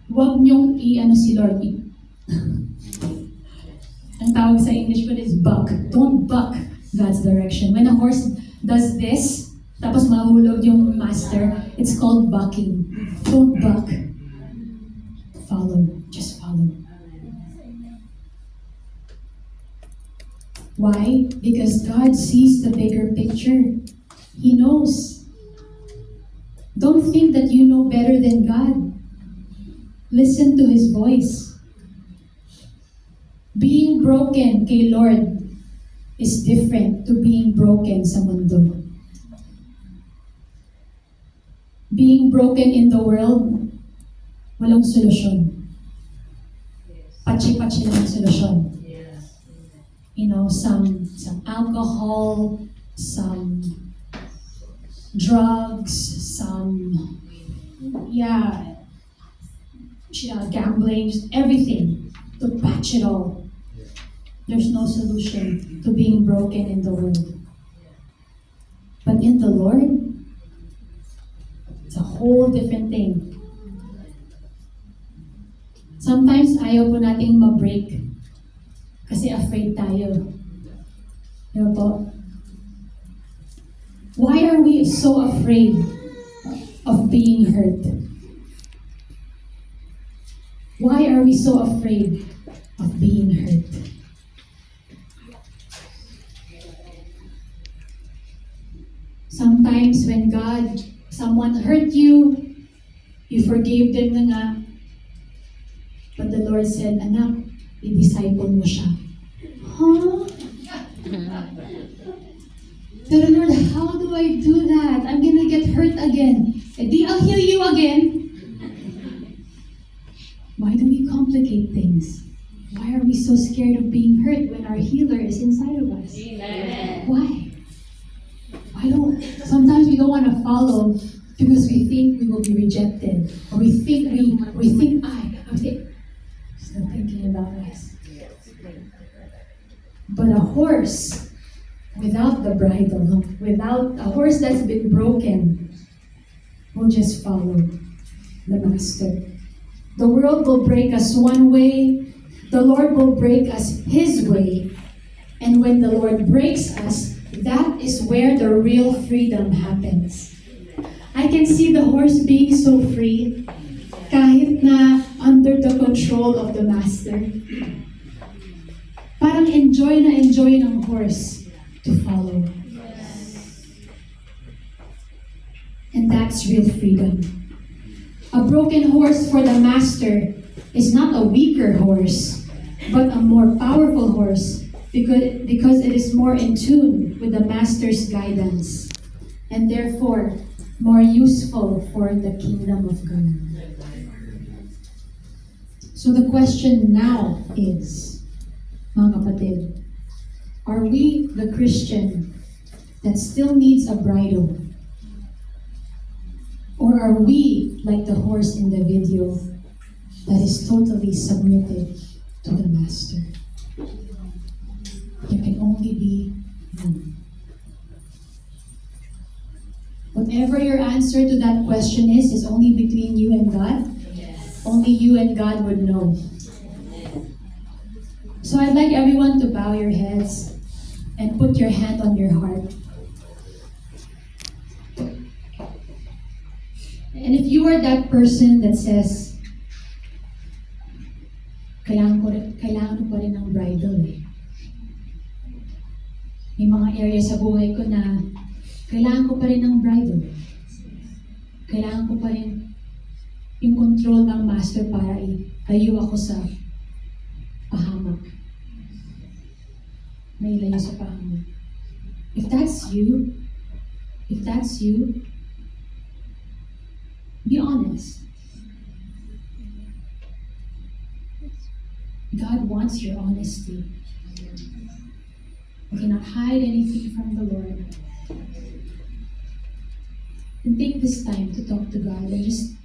Huwag niyong i-ano si Lord. Ang tawag sa English ko is buck. Don't buck God's direction. When a horse does this, tapos mahulog yung master, it's called bucking. Don't buck. Follow. Just follow. Why? Because God sees the bigger picture. He knows. Don't think that you know better than God. Listen to His voice. Being broken kay Lord is different to being broken sa mundo. Being broken in the world, walang solusyon. Pachi-pachi lang ang solusyon. You know, some alcohol, some drugs, some gambling, just everything to patch it all. There's no solution to being broken in the world. But in the Lord, it's a whole different thing. Sometimes ayaw po nating ma-break kasi afraid tayo. Diba po? Why are we so afraid of being hurt? Why are we so afraid of being hurt? Sometimes when someone hurt you, you forgave them na nga, but the Lord said, anak, i-disciple mo siya. Huh? Pero Lord, how do I do that? I'm gonna get hurt again. Di I'll heal you again. Why do we complicate things? Why are we so scared of being hurt when our healer is inside of us? Amen. Why? Sometimes we don't want to follow because we think we will be rejected. Or we think still thinking about us. But a horse without the bridle, without a horse that's been broken, will just follow the master. The world will break us one way, the Lord will break us His way. And when the Lord breaks us, that is where the real freedom happens. I can see the horse being so free, kahit na under the control of the master. Parang enjoy ng horse to follow. And that's real freedom. A broken horse for the master is not a weaker horse, but a more powerful horse because it is more in tune with the master's guidance and therefore more useful for the kingdom of God. So the question now is, mga kapatid, are we the Christian that still needs a bridle? Or are we like the horse in the video that is totally submitted to the master? There can only be one. Whatever your answer to that question is only between you and God. Yes. Only you and God would know. So I'd like everyone to bow your heads and put your hand on your heart. And if you are that person that says, kailangan ko pa rin ng bridle eh. May mga area sa buhay ko na kailangan ko pa rin ng bridle. Kailangan ko pa rin yung control ng master para ilayo ako sa pahamak. May ilayo sa pahamak. If that's you, be honest. God wants your honesty. You cannot hide anything from the Lord. And take this time to talk to God and just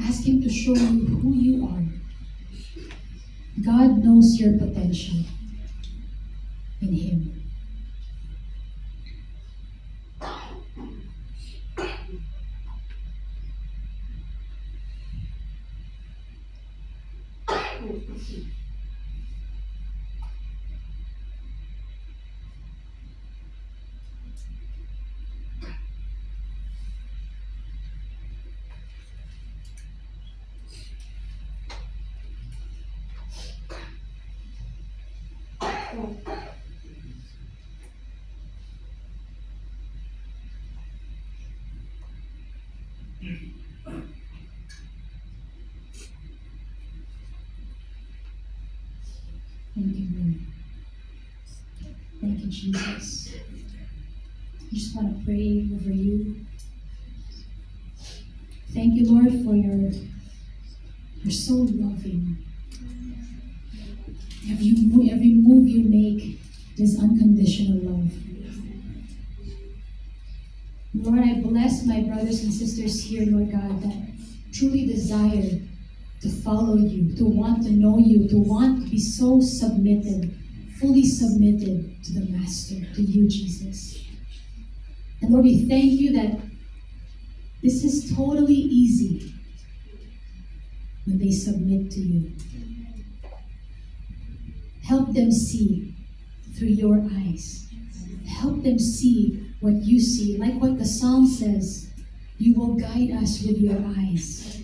ask Him to show you who you are. God knows your potential in Him. Thank you, Lord. Thank you, Jesus. I just want to pray over you. Thank you, Lord, for you're so loving. Every move you make is unconditional love. Lord, I bless my brothers and sisters here, Lord God, that truly desire to follow you, to want to know you, to want to be so submitted, fully submitted to the Master, to you, Jesus. And Lord, we thank you that this is totally easy when they submit to you. Help them see through your eyes. Help them see what you see. Like what the song says, you will guide us with your eyes.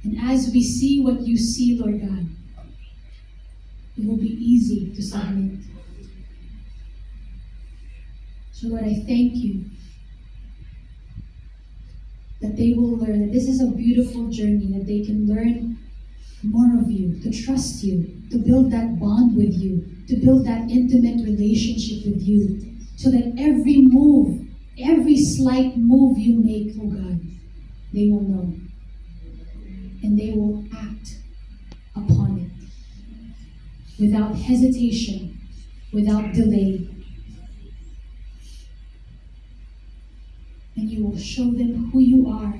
And as we see what you see, Lord God, it will be easy to submit. So Lord, I thank you that they will learn that this is a beautiful journey, that they can learn more of you, to trust you, to build that bond with you, to build that intimate relationship with you, so that every move, every slight move you make, oh God, they will know. And they will act upon it without hesitation, without delay. And you will show them who you are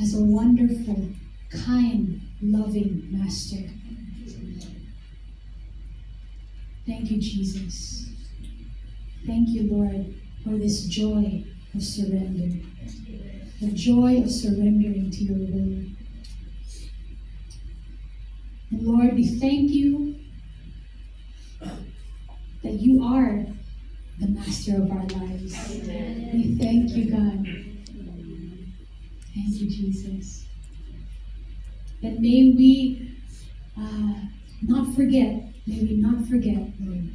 as a wonderful, kind, loving Master. Thank you, Jesus. Thank you, Lord, for this joy of surrender. The joy of surrendering to your will. And Lord, we thank you that you are the Master of our lives. Amen. We thank you, God. Thank you, Jesus. That may we not forget, Lord,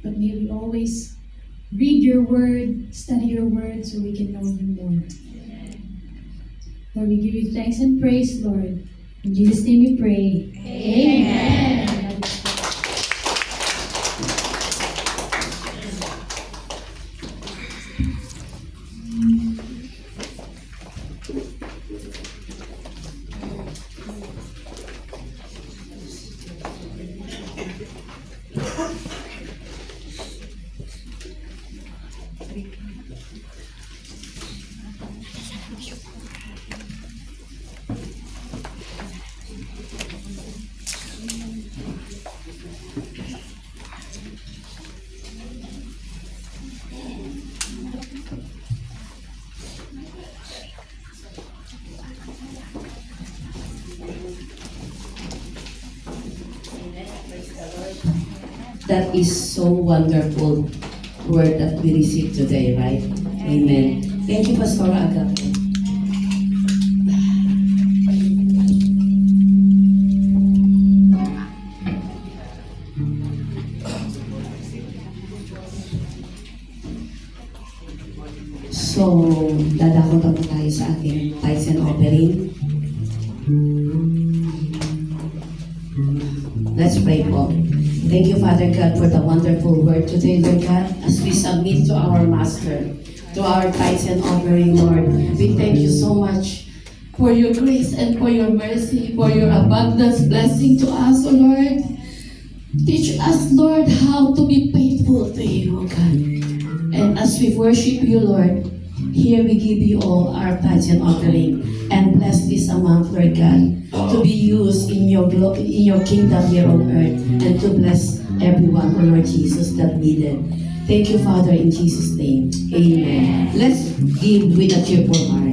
but may we always read your word, study your word, so we can know you more. Lord, we give you thanks and praise, Lord. In Jesus' name we pray. Amen. Amen. That is so wonderful word that we received today, right? Amen. Thank you, Pastor Agape. So, dadako na po tayo sa ating tithes and offering. Let's pray po. Thank you, Father God, for the wonderful word today, Lord God, as we submit to our Master, to our tithes and offering, Lord. We thank you so much for your grace and for your mercy, for your abundance blessing to us, O Lord. Teach us, Lord, how to be faithful to you, O God. And as we worship you, Lord, here we give you all our tithes and offering, and bless this amount, Lord God, to be used in your kingdom here on earth, and to bless everyone, O Lord Jesus, that needed. Thank you, Father, in Jesus' name. Amen. Let's give with a cheerful heart.